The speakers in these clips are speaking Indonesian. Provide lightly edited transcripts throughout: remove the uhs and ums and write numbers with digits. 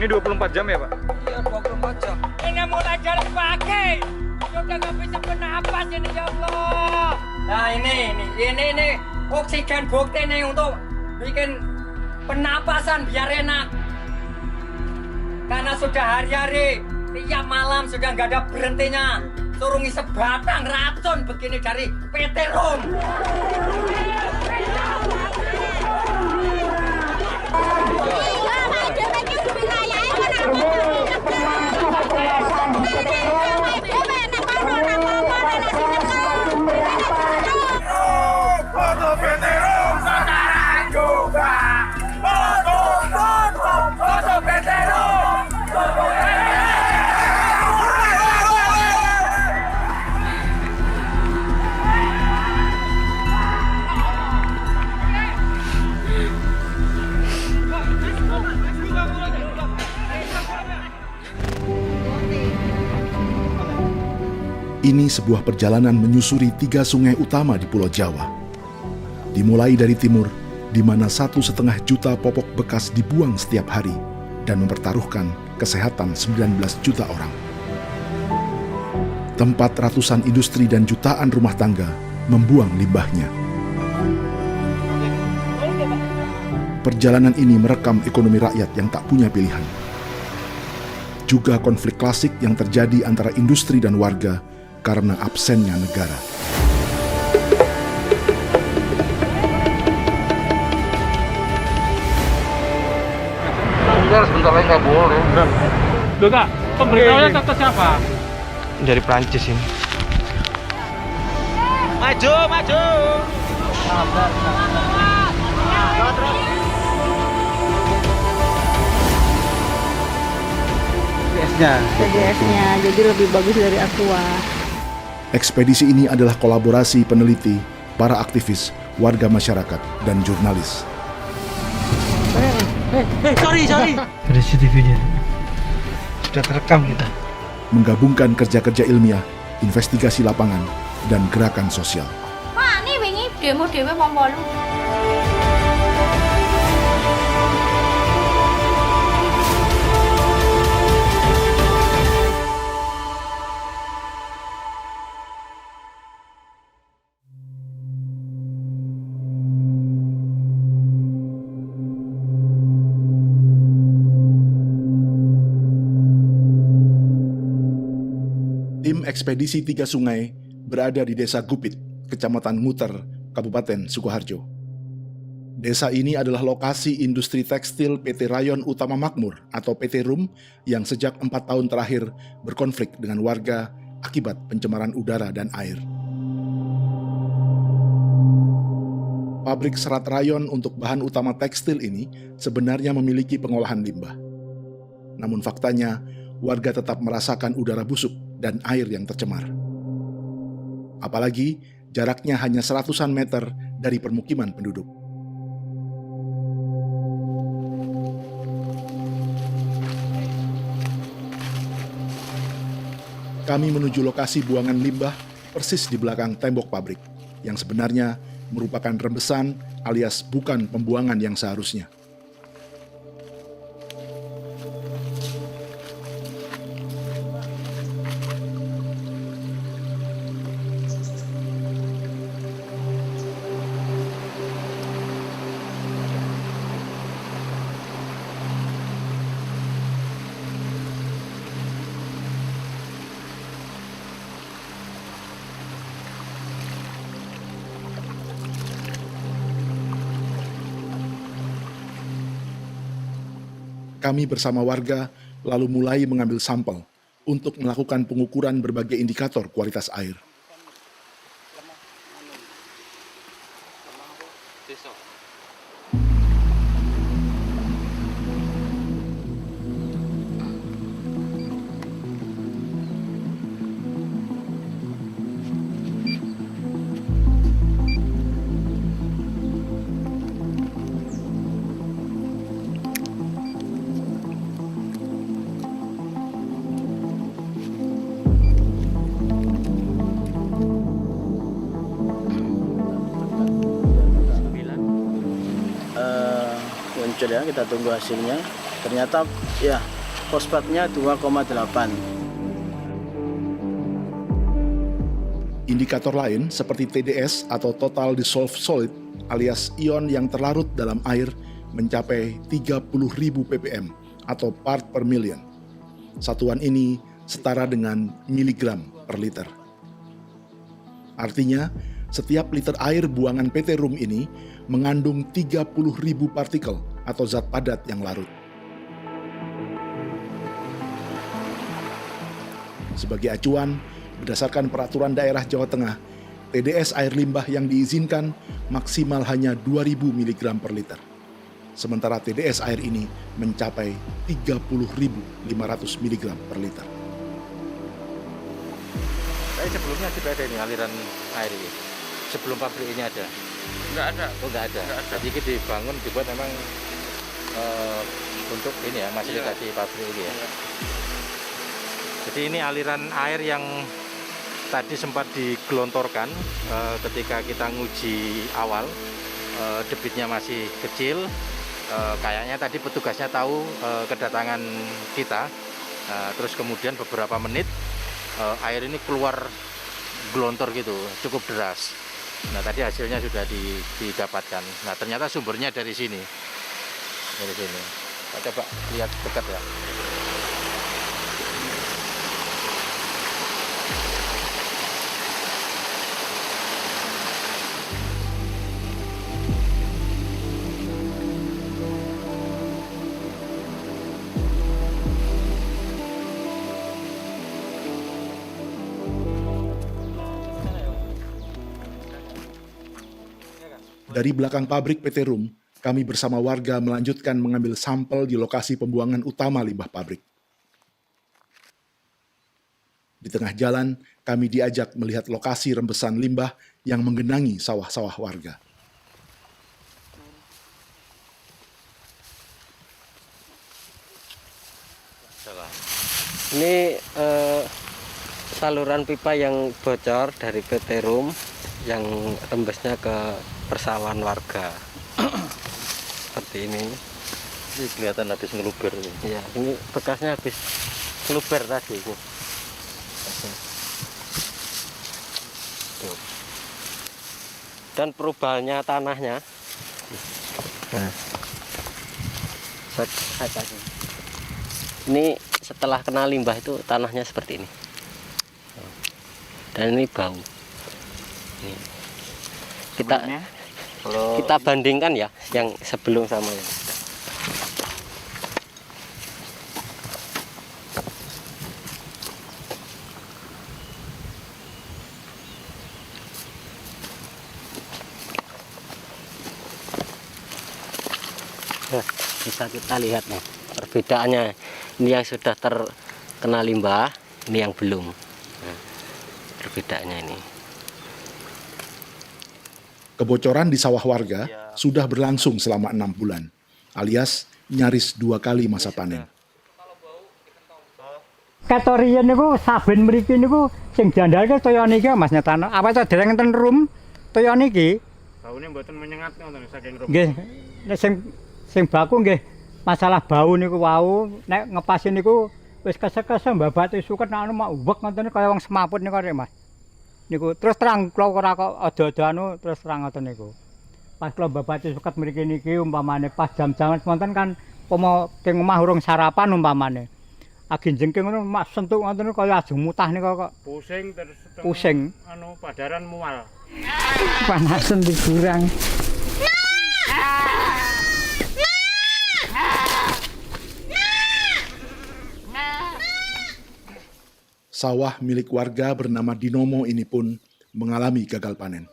Ini 24 jam ya, Pak? Iya, 24 jam. Ini mulai jalan pagi. Sudah nggak bisa bernapas ini, ya Allah. Nah ini oksigen bukti nih untuk bikin pernapasan biar enak. Karena sudah hari-hari, tiap malam sudah nggak ada berhentinya. Suruh ngisep batang racun begini dari PT Rum. Ini sebuah perjalanan menyusuri 3 sungai utama di Pulau Jawa. Dimulai dari timur, di mana 1,5 juta popok bekas dibuang setiap hari dan mempertaruhkan kesehatan 19 juta orang. Tempat ratusan industri dan jutaan rumah tangga membuang limbahnya. Perjalanan ini merekam ekonomi rakyat yang tak punya pilihan. Juga konflik klasik yang terjadi antara industri dan warga karena absennya negara. Sebentar lagi nggak boleh. Loh Kak, pemberitahuannya ke siapa? Dari Prancis ini. Maju. TGS-nya, jadi lebih bagus dari Aqua. Ekspedisi ini adalah kolaborasi peneliti, para aktivis, warga masyarakat, dan jurnalis. Sorry. Ada CCTV-nya. Sudah terekam kita. Menggabungkan kerja-kerja ilmiah, investigasi lapangan, dan gerakan sosial. Wah, ini wingi demo-demo wong 8. Tim ekspedisi 3 sungai berada di Desa Gupit, Kecamatan Nguter, Kabupaten Sukoharjo. Desa ini adalah lokasi industri tekstil PT Rayon Utama Makmur atau PT RUM yang sejak 4 tahun terakhir berkonflik dengan warga akibat pencemaran udara dan air. Pabrik serat rayon untuk bahan utama tekstil ini sebenarnya memiliki pengolahan limbah. Namun faktanya, warga tetap merasakan udara busuk dan air yang tercemar. Apalagi jaraknya hanya 100-an meter dari permukiman penduduk. Kami menuju lokasi buangan limbah persis di belakang tembok pabrik, yang sebenarnya merupakan rembesan alias bukan pembuangan yang seharusnya. Kami bersama warga lalu mulai mengambil sampel untuk melakukan pengukuran berbagai indikator kualitas air. Muncul ya, kita tunggu hasilnya. Ternyata ya fosfatnya 2,8. Indikator lain seperti TDS atau Total Dissolved Solid alias ion yang terlarut dalam air mencapai 30.000 ppm atau part per million. Satuan ini setara dengan miligram per liter. Artinya, setiap liter air buangan PT Rum ini mengandung 30.000 partikel atau zat padat yang larut. Sebagai acuan, berdasarkan peraturan daerah Jawa Tengah, TDS air limbah yang diizinkan maksimal hanya 2.000 mg per liter. Sementara TDS air ini mencapai 30.500 mg per liter. Tapi sebelumnya tidak ada ini aliran air ini. Sebelum pabrik ini ada? Enggak ada. Oh, enggak ada. Jadi ini dibangun dibuat memang untuk ini ya, fasilitasi pabrik ini ya. Jadi ini aliran air yang tadi sempat digelontorkan ketika kita nguji awal, debitnya masih kecil. Kayaknya tadi petugasnya tahu kedatangan kita, terus kemudian beberapa menit air ini keluar gelontor gitu, cukup deras. Nah tadi hasilnya sudah didapatkan. Nah ternyata sumbernya dari sini, Kita coba lihat dekat ya. Dari belakang pabrik PT Rum, kami bersama warga melanjutkan mengambil sampel di lokasi pembuangan utama limbah pabrik. Di tengah jalan, kami diajak melihat lokasi rembesan limbah yang menggenangi sawah-sawah warga. Ini saluran pipa yang bocor dari PT Rum yang rembesnya ke persawahan warga. Seperti ini. Ini kelihatan habis ngeluber. Iya, ini bekasnya habis ngeluber tadi ini. Tuh. Dan perubahannya tanahnya. Nah. Ini setelah kena limbah itu tanahnya seperti ini. Dan ini bau. Ini. Kita bandingkan ya yang sebelum sama yang sudah. Nah, bisa kita lihat nih perbedaannya. Ini yang sudah terkena limbah, ini yang belum. Nah, perbedaannya ini. Kebocoran di sawah warga sudah berlangsung selama 6 bulan, alias nyaris 2 kali masa panen. Katorian niku saben mriki niku sing jandalke toya niki Mas nyatano. Apa to dereng ten Rum toya niki? Baune mboten menyengat ngoten saking Rum. Nggih. Nek sing baku nggih masalah bau niku wau, nek ngepas niku wis kesek-kesek mbabate suket nek anu mak uwek ngoten kaya wong semaput niku arek Mas. Niku terus terang kula ora kok ada-ada anu terus terang ngoten niku. Pas kula babate suket mriki niki umpamane pas jam-jam wonten kan pomo teng omah urung sarapan umpamane. Agi jengking ngono mak sentuk ngoten kaya ajeng mutah niku kok. Pusing terus pusing. Anu padaran mual. Panasen dikurang. Sawah milik warga bernama Dinomo ini pun mengalami gagal panen.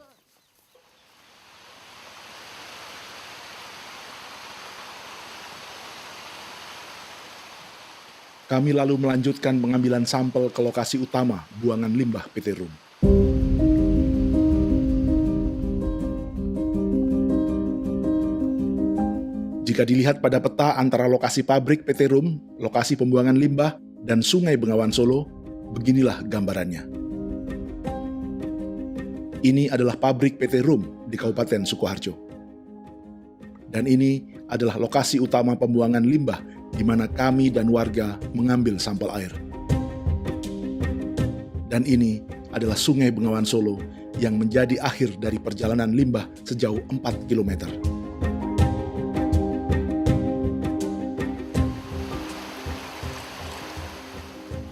Kami lalu melanjutkan pengambilan sampel ke lokasi utama buangan limbah PT Rum. Jika dilihat pada peta antara lokasi pabrik PT Rum, lokasi pembuangan limbah, dan Sungai Bengawan Solo, beginilah gambarannya. Ini adalah pabrik PT Rum di Kabupaten Sukoharjo. Dan ini adalah lokasi utama pembuangan limbah di mana kami dan warga mengambil sampel air. Dan ini adalah Sungai Bengawan Solo yang menjadi akhir dari perjalanan limbah sejauh 4 km.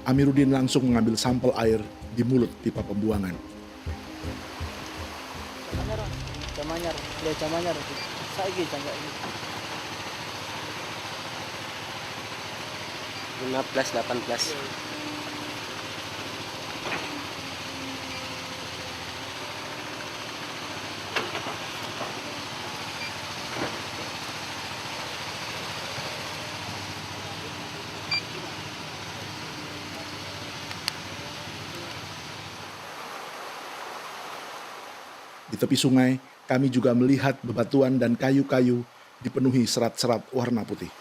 Amiruddin langsung mengambil sampel air di mulut pipa pembuangan. Jamanyar, lihat jamanyar. Saiki jangka ini. 15, 18. Di tepi sungai, kami juga melihat bebatuan dan kayu-kayu dipenuhi serat-serat warna putih.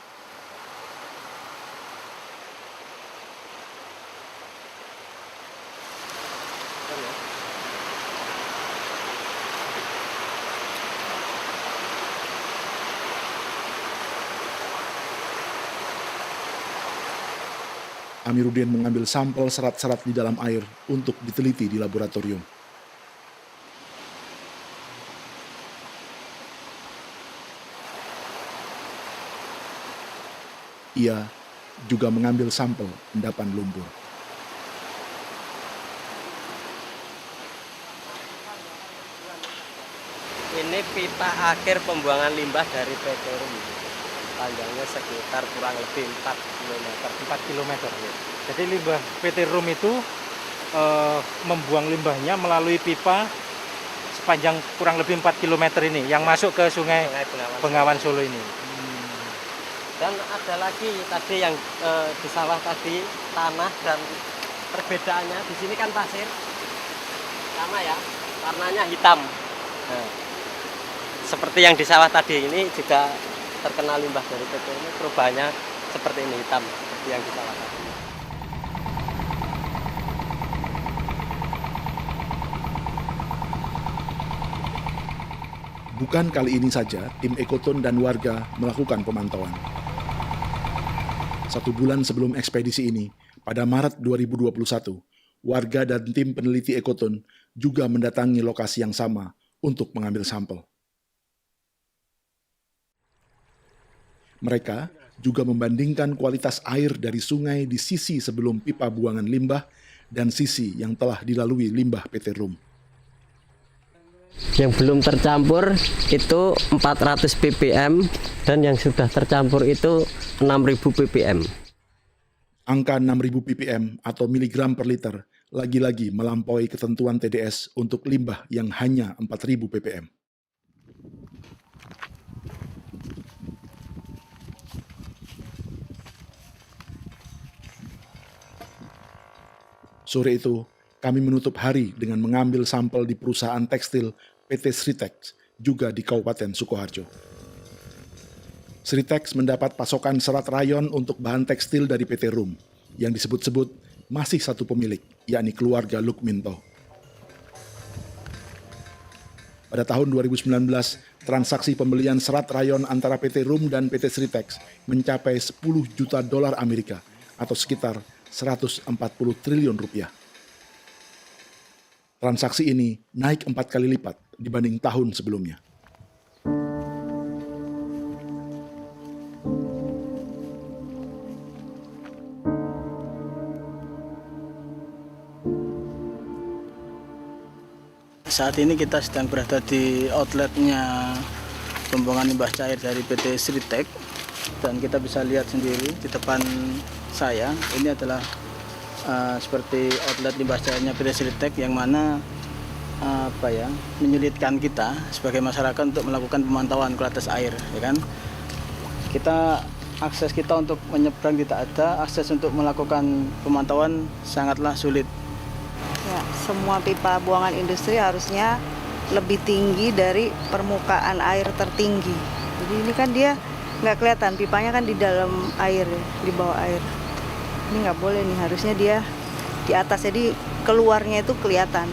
Amiruddin mengambil sampel serat-serat di dalam air untuk diteliti di laboratorium. Ia juga mengambil sampel endapan lumpur. Ini pipa akhir pembuangan limbah dari PT Rum. Panjangnya sekitar kurang lebih 4 km. 4 km. Jadi limbah PT Rum itu membuang limbahnya melalui pipa sepanjang kurang lebih 4 km ini yang masuk ke Sungai Bengawan Solo ini. Dan ada lagi tadi yang di sawah tadi tanah, dan perbedaannya di sini kan pasir, sama ya, warnanya hitam. Nah, seperti yang di sawah tadi ini juga terkena limbah dari PT ini, perubahannya seperti ini, hitam seperti yang di sawah tadi. Bukan kali ini saja tim Ekoton dan warga melakukan pemantauan. 1 bulan sebelum ekspedisi ini, pada Maret 2021, warga dan tim peneliti Ekoton juga mendatangi lokasi yang sama untuk mengambil sampel. Mereka juga membandingkan kualitas air dari sungai di sisi sebelum pipa buangan limbah dan sisi yang telah dilalui limbah PT Rum. Yang belum tercampur itu 400 ppm dan yang sudah tercampur itu 6.000 ppm. Angka 6.000 ppm atau miligram per liter lagi-lagi melampaui ketentuan TDS untuk limbah yang hanya 4.000 ppm. Sore itu, kami menutup hari dengan mengambil sampel di perusahaan tekstil PT Sritex, juga di Kabupaten Sukoharjo. Sritex mendapat pasokan serat rayon untuk bahan tekstil dari PT Rum, yang disebut-sebut masih satu pemilik, yakni keluarga Lukminto. Pada tahun 2019, transaksi pembelian serat rayon antara PT Rum dan PT Sritex mencapai 10 juta dolar Amerika atau sekitar 140 triliun rupiah. Transaksi ini naik 4 kali lipat dibanding tahun sebelumnya. Saat ini kita sedang berada di outletnya pembuangan limbah cair dari PT Sritex, dan kita bisa lihat sendiri di depan saya ini adalah seperti outlet limbah cairnya PT Sritex, yang mana menyulitkan kita sebagai masyarakat untuk melakukan pemantauan kualitas air, ya kan? Akses kita untuk menyeberang tidak ada, akses untuk melakukan pemantauan sangatlah sulit. Ya, semua pipa buangan industri harusnya lebih tinggi dari permukaan air tertinggi. Jadi ini kan dia nggak kelihatan, pipanya kan di dalam air, di bawah air. Ini nggak boleh nih, harusnya dia di atas, jadi keluarnya itu kelihatan,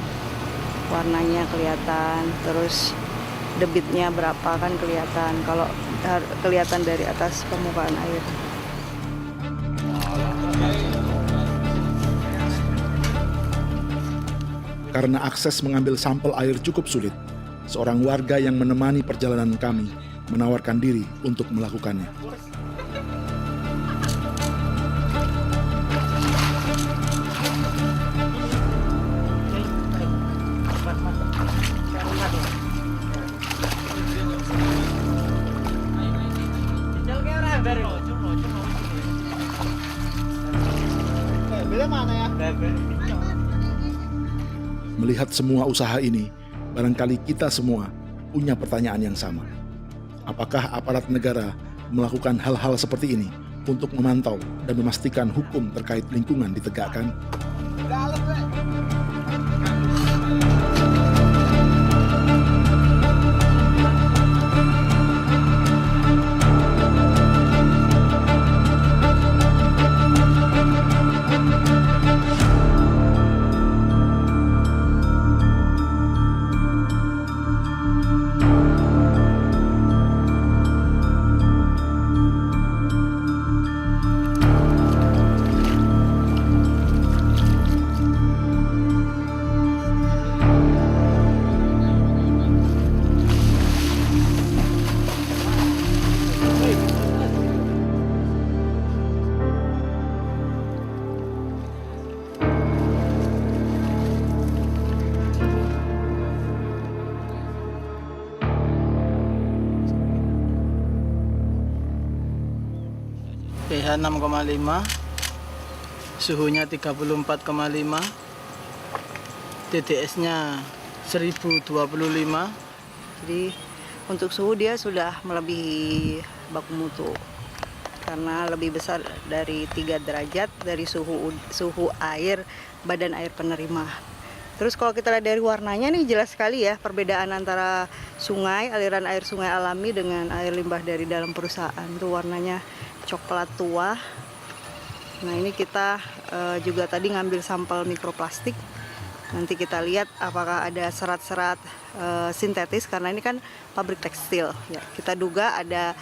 warnanya kelihatan, terus debitnya berapa kan kelihatan, kalau kelihatan dari atas permukaan air. Karena akses mengambil sampel air cukup sulit, seorang warga yang menemani perjalanan kami menawarkan diri untuk melakukannya. Melihat semua usaha ini, barangkali kita semua punya pertanyaan yang sama. Apakah aparat negara melakukan hal-hal seperti ini untuk memantau dan memastikan hukum terkait lingkungan ditegakkan? pH 6,5, suhunya 34,5, TDS-nya 1025. Jadi untuk suhu dia sudah melebihi baku mutu karena lebih besar dari 3 derajat dari suhu air badan air penerima. Terus kalau kita lihat dari warnanya nih jelas sekali ya perbedaan antara sungai, aliran air sungai alami dengan air limbah dari dalam perusahaan. Itu warnanya coklat tua. Nah ini kita juga tadi ngambil sampel mikroplastik. Nanti kita lihat apakah ada serat-serat sintetis karena ini kan pabrik tekstil. Ya, kita duga ada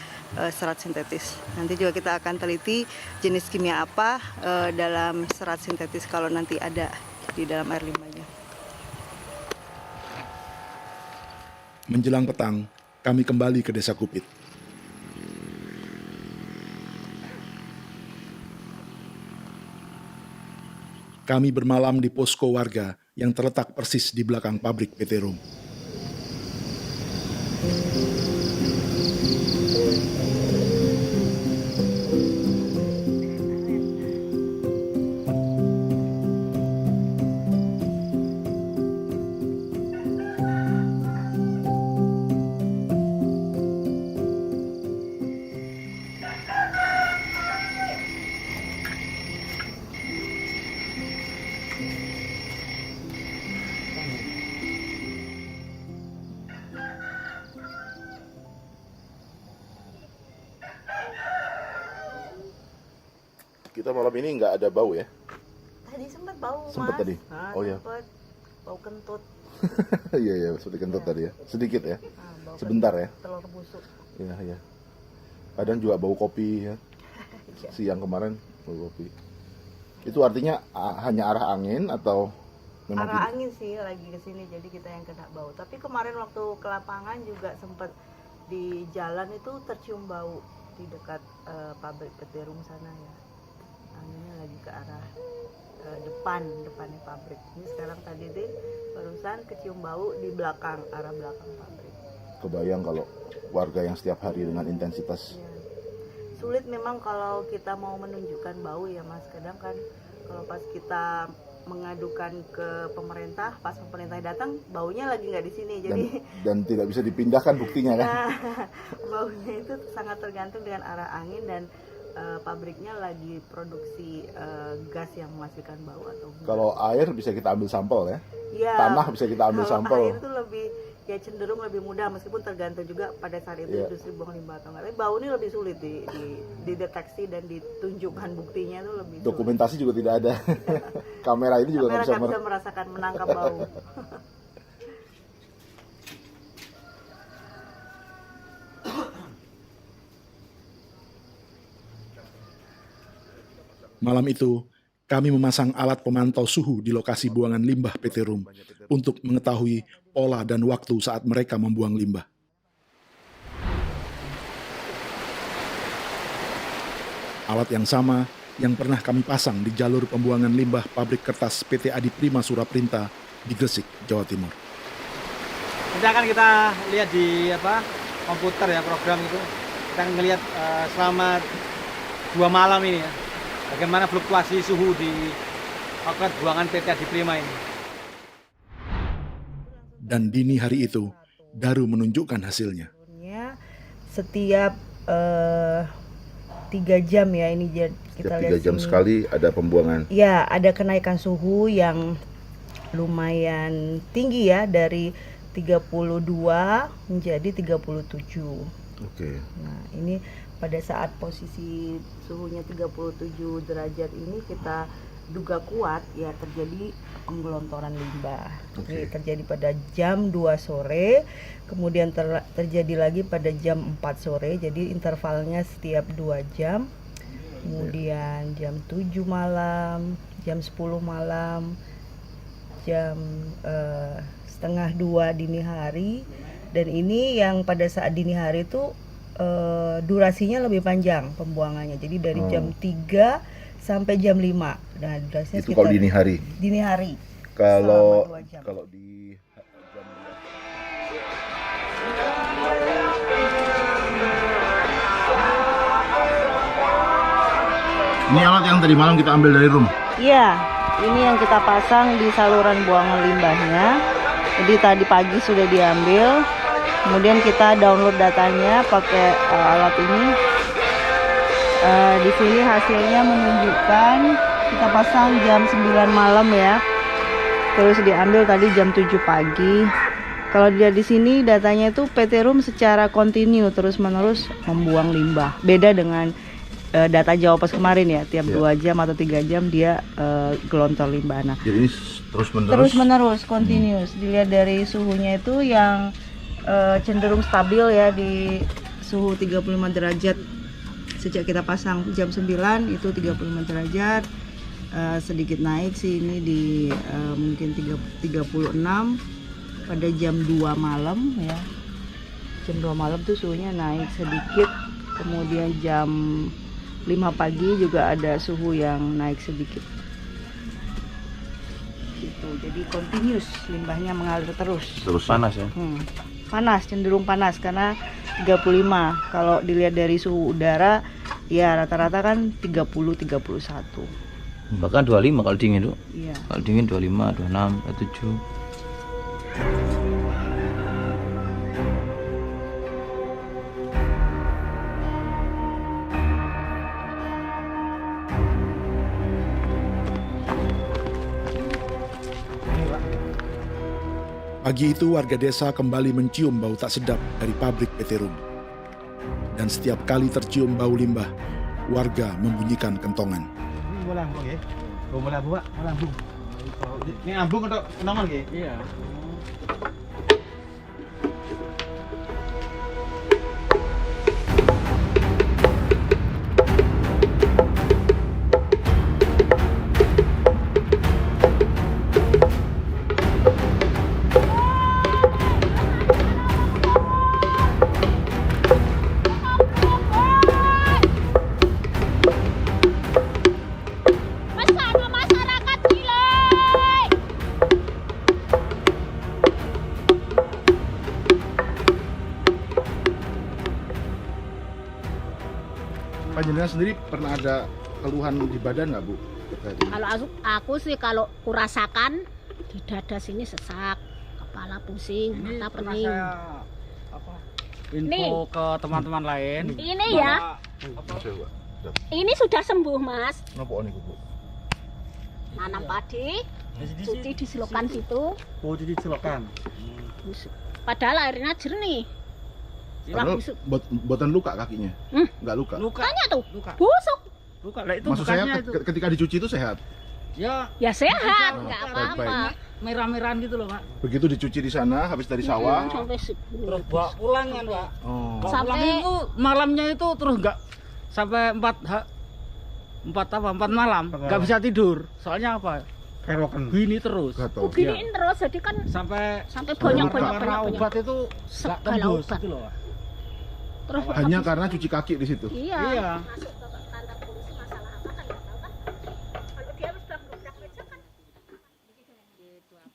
serat sintetis. Nanti juga kita akan teliti jenis kimia apa dalam serat sintetis kalau nanti ada di dalam air limbahnya. Menjelang petang, kami kembali ke Desa Gupit. Kami bermalam di posko warga yang terletak persis di belakang pabrik PT Rum. Kita malam ini nggak ada bau ya? Tadi sempat bau, Sempat Mas. tadi? Nah, Oh ya. sempat bau kentut. Iya, iya, seperti kentut tadi ya. Sedikit ya. Bau Sebentar ya. telur busuk. Iya, iya. Kadang juga bau kopi ya. Siang kemarin bau kopi. Itu artinya hanya arah angin atau memang Arah angin sih lagi ke sini jadi kita yang kena bau. Tapi kemarin waktu ke lapangan juga sempat di jalan itu tercium bau di dekat pabrik PT Rum sana ya. Anginnya lagi ke arah depannya pabrik. Ini sekarang tadi deh barusan kecium bau di belakang, arah belakang pabrik. kebayang kalau warga yang setiap hari dengan intensitas. Ya. Sulit memang kalau kita mau menunjukkan bau ya Mas. Kadang kan kalau pas kita mengadukan ke pemerintah, pas pemerintah datang baunya lagi nggak di sini. Jadi dan tidak bisa dipindahkan buktinya kan. nah, baunya itu sangat tergantung dengan arah angin dan pabriknya lagi produksi gas yang menghasilkan bau atau enggak. Kalau air bisa kita ambil sampel ya. Ya, Tanah bisa kita ambil kalau sampel. air itu lebih ya cenderung lebih mudah meskipun tergantung juga pada saat itu industri buang limbah atau enggak. Tapi bau ini lebih sulit dideteksi dan ditunjukkan buktinya itu lebih sulit. Dokumentasi juga tidak ada. Kamera ini juga Kamera nggak bisa merasakan menangkap bau. Malam itu, kami memasang alat pemantau suhu di lokasi buangan limbah PT Rum untuk mengetahui pola dan waktu saat mereka membuang limbah. Alat yang sama yang pernah kami pasang di jalur pembuangan limbah pabrik kertas PT Adiprima Suraprinta di Gresik, Jawa Timur. Nanti akan kita lihat di komputer ya, program itu. Kita akan melihat selama 2 malam ini ya, bagaimana fluktuasi suhu di outlet buangan PT Adiprima ini. Dan dini hari itu, Daru menunjukkan hasilnya. Setiap 3 jam ya ini kita lihat 3 jam sekali ada pembuangan. Ya, ada kenaikan suhu yang lumayan tinggi ya, dari 32 menjadi 37. Oke. Nah, ini pada saat posisi suhunya 37 derajat ini kita duga kuat ya terjadi penggelontoran limbah. Ini terjadi pada jam 2 sore, kemudian terjadi lagi pada jam 4 sore, jadi intervalnya setiap 2 jam. Kemudian jam 7 malam, jam 10 malam, jam setengah 2 dini hari. Dan ini yang pada saat dini hari itu durasinya lebih panjang pembuangannya. Jadi dari jam 3 sampai jam 5. Nah, durasinya itu kalau dini hari. Dini hari. Kalau di jam 2. Ini alat yang tadi malam kita ambil dari Rum. Iya, ini yang kita pasang di saluran buangan limbahnya. Jadi tadi pagi sudah diambil, kemudian kita download datanya pakai alat ini. Di sini hasilnya menunjukkan kita pasang jam 9 malam ya. Terus diambil tadi jam 7 pagi. Kalau dilihat di sini datanya itu PT Rum secara kontinu terus-menerus membuang limbah. Beda dengan data Jawa Pos kemarin ya, tiap 2 jam atau 3 jam dia gelontor limbah. Nah, jadi ini terus-menerus continuous. Dilihat dari suhunya itu yang cenderung stabil ya di suhu 35 derajat. Sejak kita pasang jam 9 itu 35 derajat. Sedikit naik sih ini di mungkin 36 pada jam 2 malam ya. Jam 2 malam tuh suhunya naik sedikit. Kemudian jam 5 pagi juga ada suhu yang naik sedikit. Gitu. Jadi continuous limbahnya mengalir terus. Terus panas ya? Panas, cenderung panas karena 35. Kalau dilihat dari suhu udara ya rata-rata kan 30-31. Bahkan 25 kalau dingin tuh. Iya. Kalau dingin 25, 26, 27. Pagi itu warga desa kembali mencium bau tak sedap dari pabrik PT Rum. Dan setiap kali tercium bau limbah, warga membunyikan kentongan. Mulai ambung ya. Mulai buat, mulai ambung. Ini ambung atau kenongan ya? Iya. Panjenengan sendiri pernah ada keluhan di badan nggak, Bu? Kalau aku sih kalau kurasakan di dada sini sesak, kepala pusing, mata pening. Info ke teman-teman lain. Ini ya. Ini sudah sembuh, Mas. Kenapa ini, Bu? Nanam padi, cuci di selokan situ. Oh, cuci di selokan. Padahal airnya jernih. Padahal buatan luka kakinya? Nggak luka? Tanya tuh, busuk. Luka lah itu. Maksud saya itu. ketika dicuci itu sehat? Ya sehat, nggak apa-apa. Merah-merahan gitu loh, Pak. Begitu dicuci di sana, habis dari sawah? Sampai Terus bawa pulang kan, Pak. Oh. Bawa pulang itu malamnya itu terus nggak sampai 4 malam, nggak bisa tidur. Soalnya apa? Gini terus. Giniin terus, jadi kan Sampai banyak warna obat itu nggak segala tembus obat. gitu loh, Pak. Terus Hanya karena cuci kaki di situ. iya.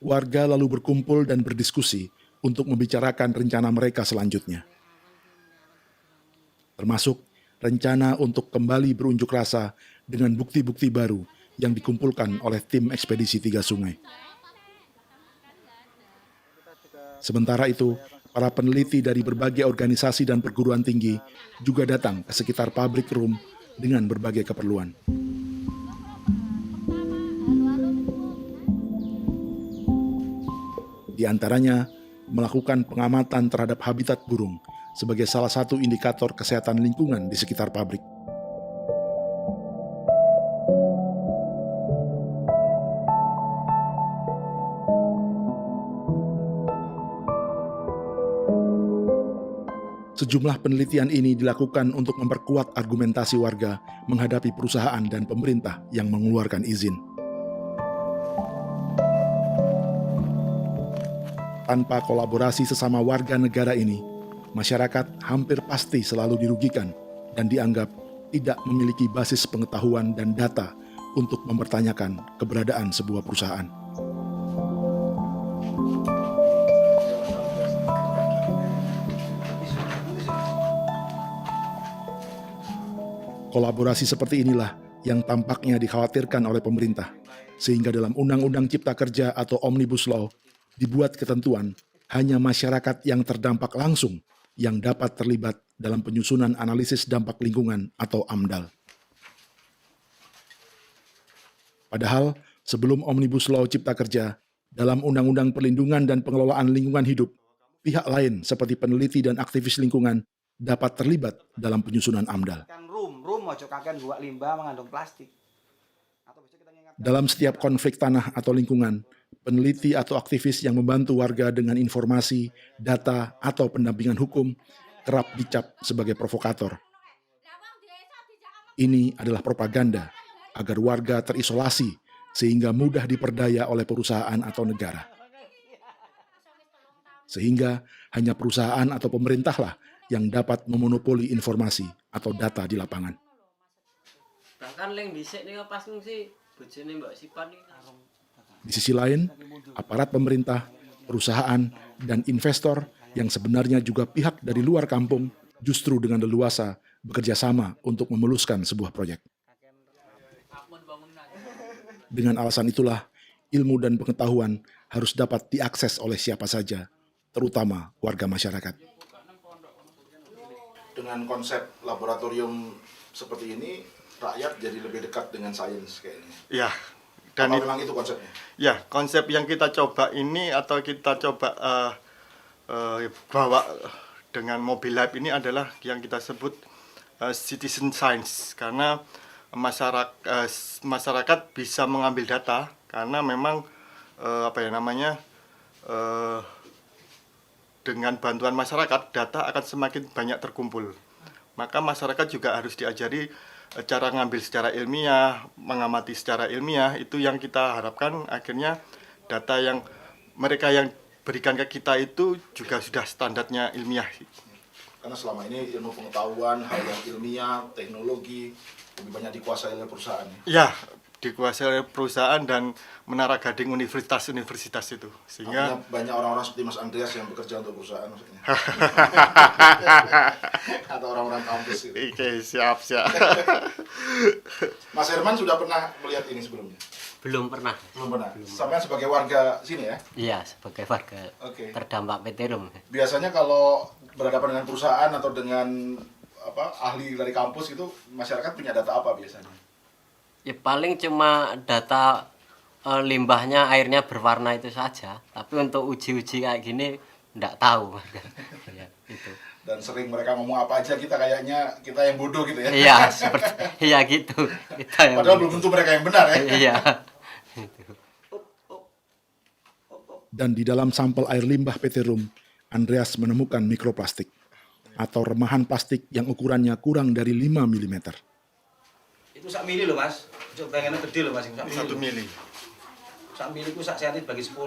Warga lalu berkumpul dan berdiskusi untuk membicarakan rencana mereka selanjutnya. Termasuk rencana untuk kembali berunjuk rasa dengan bukti-bukti baru yang dikumpulkan oleh tim ekspedisi Tiga Sungai. Sementara itu, para peneliti dari berbagai organisasi dan perguruan tinggi juga datang ke sekitar pabrik rum dengan berbagai keperluan. Di antaranya, melakukan pengamatan terhadap habitat burung sebagai salah satu indikator kesehatan lingkungan di sekitar pabrik. Sejumlah penelitian ini dilakukan untuk memperkuat argumentasi warga menghadapi perusahaan dan pemerintah yang mengeluarkan izin. Tanpa kolaborasi sesama warga negara ini, masyarakat hampir pasti selalu dirugikan dan dianggap tidak memiliki basis pengetahuan dan data untuk mempertanyakan keberadaan sebuah perusahaan. Kolaborasi seperti inilah yang tampaknya dikhawatirkan oleh pemerintah, sehingga dalam Undang-Undang Cipta Kerja atau Omnibus Law dibuat ketentuan hanya masyarakat yang terdampak langsung yang dapat terlibat dalam penyusunan analisis dampak lingkungan atau AMDAL. Padahal sebelum Omnibus Law Cipta Kerja, dalam Undang-Undang Perlindungan dan Pengelolaan Lingkungan Hidup, pihak lain seperti peneliti dan aktivis lingkungan dapat terlibat dalam penyusunan AMDAL. Dalam setiap konflik tanah atau lingkungan, peneliti atau aktivis yang membantu warga dengan informasi, data, atau pendampingan hukum kerap dicap sebagai provokator. Ini adalah propaganda agar warga terisolasi sehingga mudah diperdaya oleh perusahaan atau negara. Sehingga hanya perusahaan atau pemerintahlah yang dapat memonopoli informasi atau data di lapangan. Bahkan leng dhisik ning pas ngisi bojone Mbak Sipan iki. Di sisi lain, aparat pemerintah, perusahaan, dan investor yang sebenarnya juga pihak dari luar kampung justru dengan leluasa bekerja sama untuk memuluskan sebuah proyek. Dengan alasan itulah, ilmu dan pengetahuan harus dapat diakses oleh siapa saja, terutama warga masyarakat. Dengan konsep laboratorium seperti ini, rakyat jadi lebih dekat dengan sains kayaknya. Ya. Dan memang itu konsepnya? Ya, konsep yang kita coba ini atau kita coba bawa dengan mobil lab ini adalah yang kita sebut citizen science, karena masyarakat bisa mengambil data karena memang dengan bantuan masyarakat data akan semakin banyak terkumpul. Maka masyarakat juga harus diajari cara ngambil secara ilmiah, mengamati secara ilmiah. Itu yang kita harapkan akhirnya data yang mereka yang berikan ke kita itu juga sudah standarnya ilmiah. Karena selama ini ilmu pengetahuan, hal yang ilmiah, teknologi lebih banyak dikuasai oleh perusahaan. Ya, dikuasai oleh perusahaan dan menara gading universitas-universitas itu. Sehingga artinya banyak orang-orang seperti Mas Andreas yang bekerja untuk perusahaan maksudnya. Atau orang-orang kampus gitu. Oke, siap. Mas Herman sudah pernah melihat ini sebelumnya? Belum pernah. Sampai sebagai warga sini ya? Iya, sebagai warga terdampak PT Rum. Biasanya kalau berhadapan dengan perusahaan atau dengan ahli dari kampus itu, masyarakat punya data apa biasanya? Ya paling cuma data limbahnya, airnya berwarna itu saja. Tapi untuk uji-uji kayak gini enggak tahu. Ya, itu. Dan sering mereka ngomong apa aja, kita yang bodoh gitu ya? Iya, iya gitu. Padahal belum tentu mereka yang benar ya? Iya. Dan di dalam sampel air limbah PT Rum, Andreas menemukan mikroplastik atau remahan plastik yang ukurannya kurang dari 5 mm. Iku sak mili lho Mas. Coba pengennya gede lho Mas. Ini 1 mili. Sak mili ku sak senti bagi 10.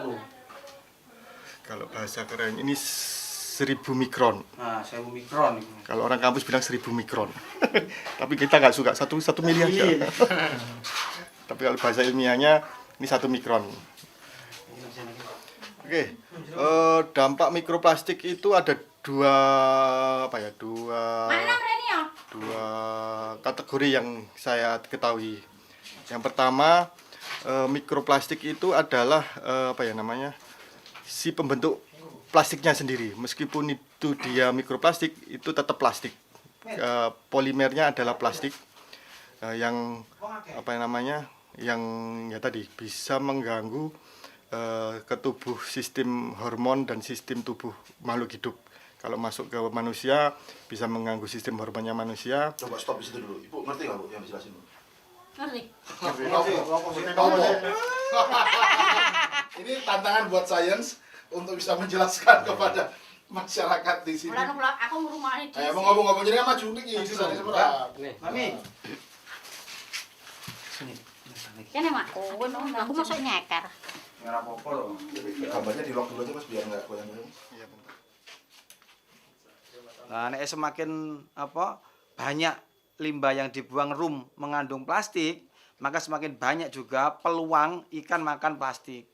Kalau bahasa keren ini 1000 mikron. Nah, 1000 mikron. Kalau orang kampus bilang 1000 mikron. Tapi kita nggak suka 1 mili aja. Tapi kalau bahasa ilmiahnya ini 1 mikron. Oke, dampak mikroplastik itu ada dua kategori yang saya ketahui. Yang pertama, mikroplastik itu adalah si pembentuk plastiknya sendiri. Meskipun itu dia mikroplastik, itu tetap plastik. Polimernya adalah plastik yang yang ya tadi bisa mengganggu ke tubuh sistem hormon dan sistem tubuh makhluk hidup. Kalau masuk ke manusia bisa mengganggu sistem hormonnya manusia. Coba stop di situ dulu. Ibu ngerti nggak Bu yang dijelasin Bu? Ngerti. Ini tantangan buat sains untuk bisa menjelaskan kepada masyarakat di sini. Ulang aku ngurumani di. Mau ngomong-ngomong jadi maju nih sisa semua. Mami. Sini. Kene mak. Aku masuk nyeker. Nggak apa-apa loh. Gambarnya di lock dulu aja Mas biar nggak goyang-goyang. Iya benar. Nah, nek semakin banyak limbah yang dibuang rum mengandung plastik, maka semakin banyak juga peluang ikan makan plastik.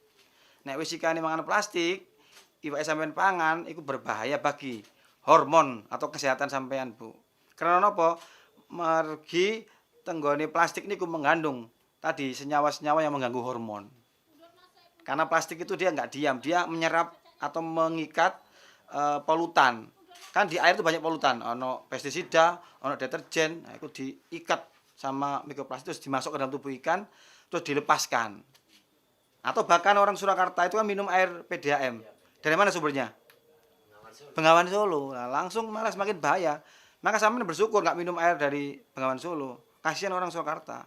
Nek wis ikan makan plastik, iwak sampean pangan itu berbahaya bagi hormon atau kesehatan sampean, Bu. Karena apa? Mergi tenggone plastik niku mengandung tadi senyawa-senyawa yang mengganggu hormon. Karena plastik itu dia nggak diam, dia menyerap atau mengikat polutan. Kan di air itu banyak polutan, ono pestisida, ono deterjen, nah itu diikat sama mikroplastik terus dimasuk ke dalam tubuh ikan, terus dilepaskan. Atau bahkan orang Surakarta itu kan minum air PDAM. Dari mana sumbernya? Bengawan Solo. Nah, langsung malah semakin bahaya. Maka sampean bersyukur nggak minum air dari Bengawan Solo. Kasihan orang Surakarta.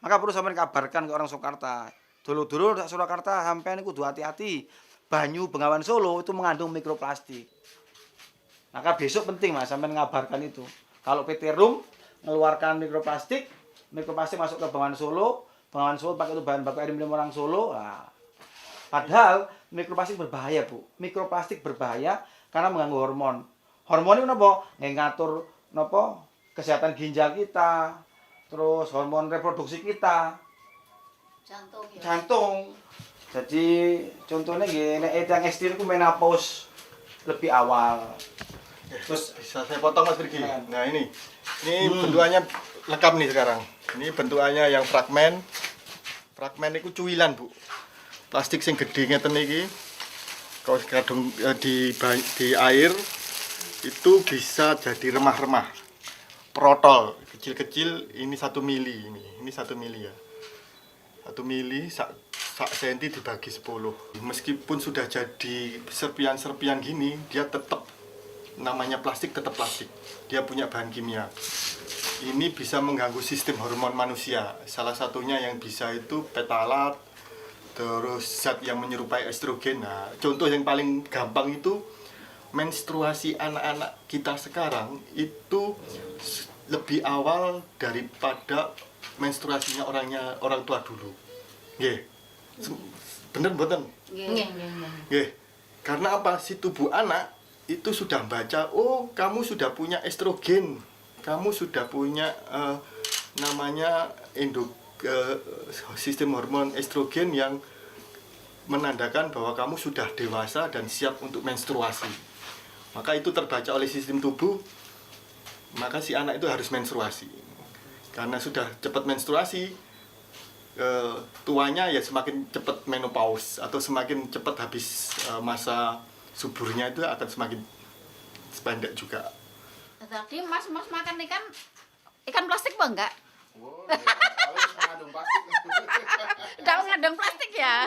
Maka perlu sampean kabarkan ke orang Surakarta. Dulu-dulu Surakarta sampean kudu hati-hati. Banyu Bengawan Solo itu mengandung mikroplastik. Maka besok penting Mas sampean ngabarkan itu. Kalau PT Rum mengeluarkan mikroplastik masuk ke Bengawan Solo pakai itu bahan baku air minum orang Solo. Nah, padahal mikroplastik berbahaya, Bu. Mikroplastik berbahaya karena mengganggu hormon. Hormon itu napa? Ngatur napa? Kesehatan ginjal kita, terus hormon reproduksi kita. Jantung. Jadi contohnya gini, yang ekstrim itu menopause lebih awal. Terus bisa saya potong Mas Birgi. Nah ini bentukannya lengkap nih sekarang. Ini bentukannya yang fragmen. Fragmen itu cuilan Bu. Plastik sing gede ngeten iki. Kalau kadung di air itu bisa jadi remah-remah. Protol kecil-kecil ini 1 mili ini 1 mili ya. 1 mili sak senti dibagi 10. Meskipun sudah jadi serpian-serpian gini, dia tetap namanya plastik tetap plastik. Dia punya bahan kimia. Ini bisa mengganggu sistem hormon manusia. Salah satunya yang bisa itu petalat, terus zat yang menyerupai estrogen. Nah, contoh yang paling gampang itu menstruasi anak-anak kita sekarang itu lebih awal daripada menstruasinya orang tua dulu. Nggih. Bener mboten? Nggih. Karena apa? Si tubuh anak itu sudah baca, oh kamu sudah punya estrogen, kamu sudah punya namanya sistem hormon estrogen yang menandakan bahwa kamu sudah dewasa dan siap untuk menstruasi. Maka itu terbaca oleh sistem tubuh, maka si anak itu harus menstruasi. Karena sudah cepat menstruasi, tuanya ya semakin cepat menopause atau semakin cepat habis masa suburnya itu akan semakin pendek juga. Tadi Mas makan ikan plastik apa enggak? Wow, mengandung plastik. Udah mengandung plastik ya.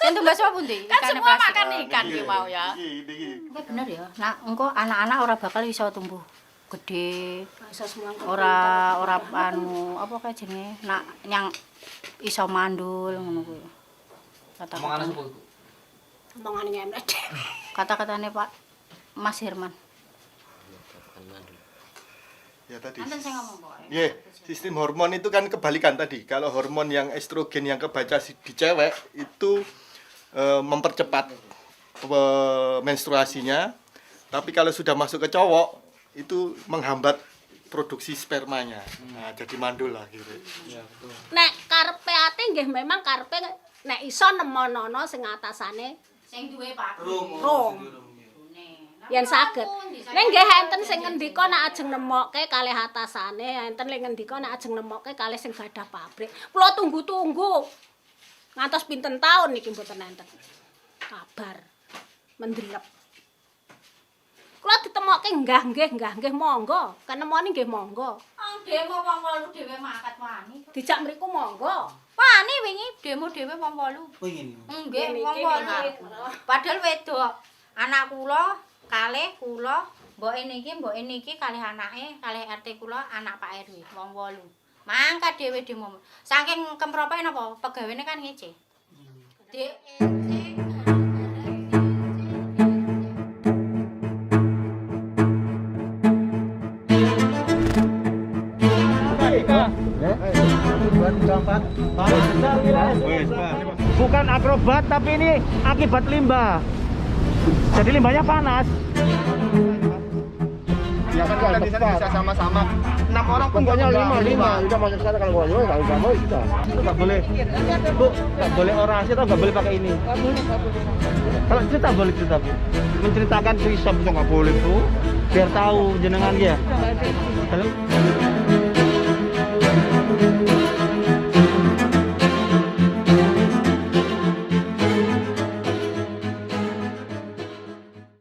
Yang tumbas apa Bundi? Kan semua makan ikan ki mau ya. Iya bener ya. Nah, engko anak-anak ora bakal iso tumbuh gede. Ora anu apa kae jenenge? Nak yang iso mandul ngono kuwi. Kata-kata. Omongane ngemret. Kata-katane Pak Mas Herman. Ya tadi. Nanti saya ngomong kok. Iya, sistem hormon itu kan kebalikan tadi. Kalau hormon yang estrogen yang kebaca di cewek itu mempercepat menstruasinya, tapi kalau sudah masuk ke cowok itu menghambat produksi spermanya. Nah, jadi mandul lah gitu. Nek karepe ate nggih memang karepe nek iso nemono sing atasane Sing duwe Pak. rum. Yen saged. Nek nggih enten sing ngendika nek ajeng nemokke kalih atasane, enten sing ngendika nek ajeng nemokke kalih sing gadah pabrik. Kula tunggu-tunggu. Ngantos pinten taun niki mboten enten kabar mendriep. Kula ditemokke nggih monggo. Kenemoni nggih monggo. Demo wong 8 dhewe mangkat wani. Dijak mriku monggo. Wani wingi demo dhewe wong 8. Wingi. Nggih wong 8. Padahal wedok. Anak kula kalih kula, mboke niki kalih anake, kalih RT kula anak Pak RW wong 8. Mangkat dhewe demo. Saking kemprope napa pegawene kan ngece. Dek Bukan akrobat tapi ini akibat limbah. Jadi limbahnya panas. Ya kan kita di sana bisa sama-sama. 6 orang pun pokoknya 5. Udah masuk sana kalau nggak mau sudah. Itu nggak boleh. Bu, nggak boleh orasi atau nggak boleh pakai ini. Kalau cerita boleh cerita Bu. Menceritakan kisah itu nggak boleh Bu. Biar tahu jenengan ya. Kalau